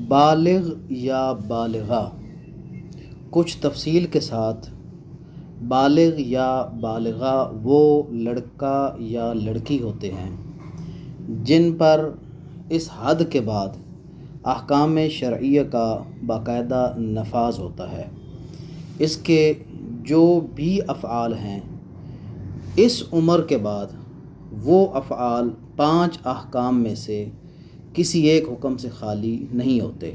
بالغ یا بالغہ کچھ تفصیل کے ساتھ بالغ یا بالغہ وہ لڑکا یا لڑکی ہوتے ہیں جن پر اس حد کے بعد احکام شرعیہ کا باقاعدہ نفاذ ہوتا ہے۔ اس کے جو بھی افعال ہیں اس عمر کے بعد وہ افعال 5 احکام میں سے کسی ایک حکم سے خالی نہیں ہوتے،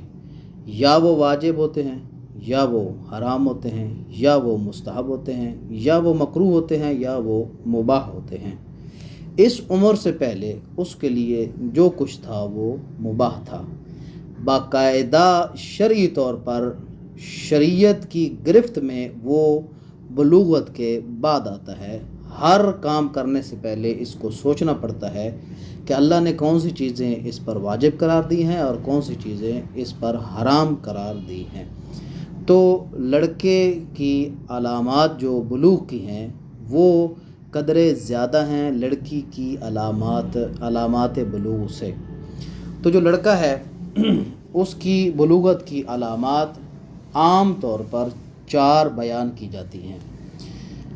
یا وہ واجب ہوتے ہیں، یا وہ حرام ہوتے ہیں، یا وہ مستحب ہوتے ہیں، یا وہ مکروہ ہوتے ہیں، یا وہ مباح ہوتے ہیں۔ اس عمر سے پہلے اس کے لیے جو کچھ تھا وہ مباح تھا۔ باقاعدہ شرعی طور پر شریعت کی گرفت میں وہ بلوغت کے بعد آتا ہے۔ ہر کام کرنے سے پہلے اس کو سوچنا پڑتا ہے کہ اللہ نے کون سی چیزیں اس پر واجب قرار دی ہیں اور کون سی چیزیں اس پر حرام قرار دی ہیں۔ تو لڑکے کی علامات جو بلوغ کی ہیں وہ قدرے زیادہ ہیں لڑکی کی علامات بلوغ سے۔ تو جو لڑکا ہے اس کی بلوغت کی علامات عام طور پر 4 بیان کی جاتی ہیں۔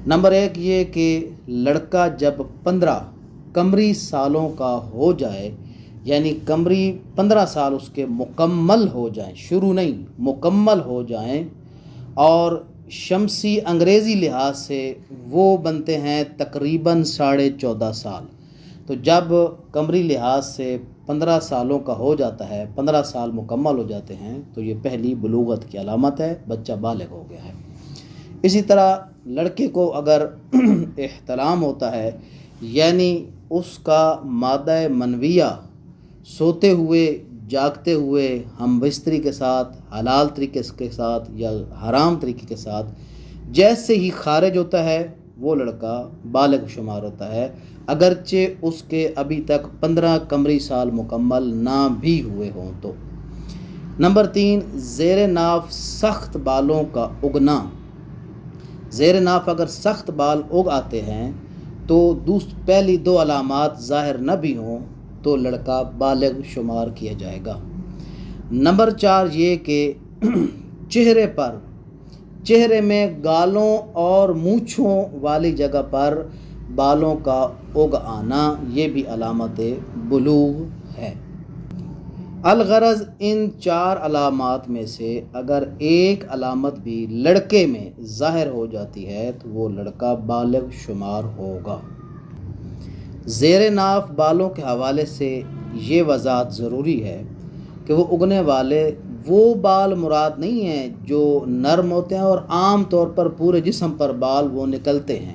نمبر 1 یہ کہ لڑکا جب 15 قمری سالوں کا ہو جائے، یعنی قمری 15 سال اس کے مکمل ہو جائیں، شروع نہیں مکمل ہو جائیں، اور شمسی انگریزی لحاظ سے وہ بنتے ہیں تقریباً 14.5 سال۔ تو جب قمری لحاظ سے 15 سالوں کا ہو جاتا ہے، 15 سال مکمل ہو جاتے ہیں، تو یہ پہلی بلوغت کی علامت ہے، بچہ بالغ ہو گیا ہے۔ اسی طرح لڑکے کو اگر احتلام ہوتا ہے، یعنی اس کا مادہ منویہ سوتے ہوئے جاگتے ہوئے ہم بستری کے ساتھ، حلال طریقے کے ساتھ یا حرام طریقے کے ساتھ جیسے ہی خارج ہوتا ہے وہ لڑکا بالغ شمار ہوتا ہے، اگرچہ اس کے ابھی تک 15 قمری سال مکمل نہ بھی ہوئے ہوں تو۔ نمبر 3 زیر ناف سخت بالوں کا اگنا۔ زیر ناف اگر سخت بال اگ آتے ہیں تو پہلی 2 علامات ظاہر نہ بھی ہوں تو لڑکا بالغ شمار کیا جائے گا۔ نمبر 4 یہ کہ چہرے میں گالوں اور مونچھوں والی جگہ پر بالوں کا اگ آنا، یہ بھی علامت بلوغ ہے۔ الغرض ان 4 علامات میں سے اگر ایک علامت بھی لڑکے میں ظاہر ہو جاتی ہے تو وہ لڑکا بالغ شمار ہوگا۔ زیر ناف بالوں کے حوالے سے یہ وضاحت ضروری ہے کہ وہ اگنے والے وہ بال مراد نہیں ہیں جو نرم ہوتے ہیں اور عام طور پر پورے جسم پر بال وہ نکلتے ہیں،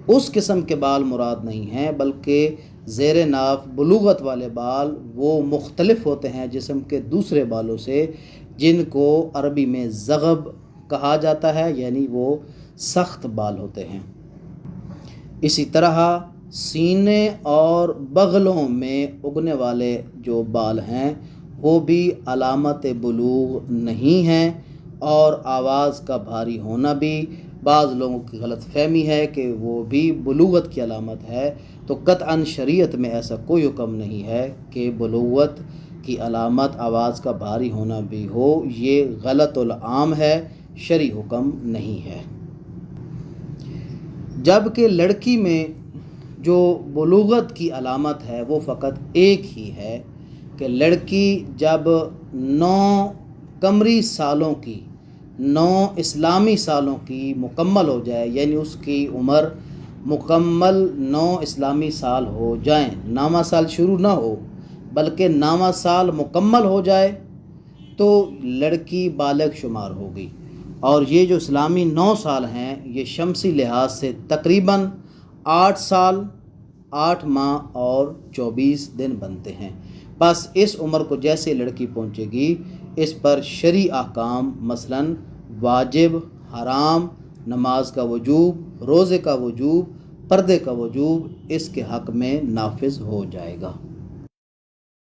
اس قسم کے بال مراد نہیں ہیں، بلکہ زیر ناف بلوغت والے بال وہ مختلف ہوتے ہیں جسم کے دوسرے بالوں سے، جن کو عربی میں زغب کہا جاتا ہے، یعنی وہ سخت بال ہوتے ہیں۔ اسی طرح سینے اور بغلوں میں اگنے والے جو بال ہیں وہ بھی علامت بلوغ نہیں ہیں، اور آواز کا بھاری ہونا بھی بعض لوگوں کی غلط فہمی ہے کہ وہ بھی بلوغت کی علامت ہے۔ تو قطعاً شریعت میں ایسا کوئی حکم نہیں ہے کہ بلوغت کی علامت آواز کا بھاری ہونا بھی ہو، یہ غلط العام ہے، شرعی حکم نہیں ہے۔ جبکہ لڑکی میں جو بلوغت کی علامت ہے وہ فقط ایک ہی ہے کہ لڑکی جب 9 قمری سالوں کی 9 اسلامی سالوں کی مکمل ہو جائے، یعنی اس کی عمر مکمل 9 اسلامی سال ہو جائیں، 9واں سال شروع نہ ہو بلکہ 9واں سال مکمل ہو جائے تو لڑکی بالغ شمار ہوگی۔ اور یہ جو اسلامی 9 سال ہیں یہ شمسی لحاظ سے تقریباً 8 سال 8 ماہ اور 24 دن بنتے ہیں۔ بس اس عمر کو جیسے لڑکی پہنچے گی اس پر شرعی احکام مثلاً واجب، حرام، نماز کا وجوب، روزے کا وجوب، پردے کا وجوب اس کے حق میں نافذ ہو جائے گا۔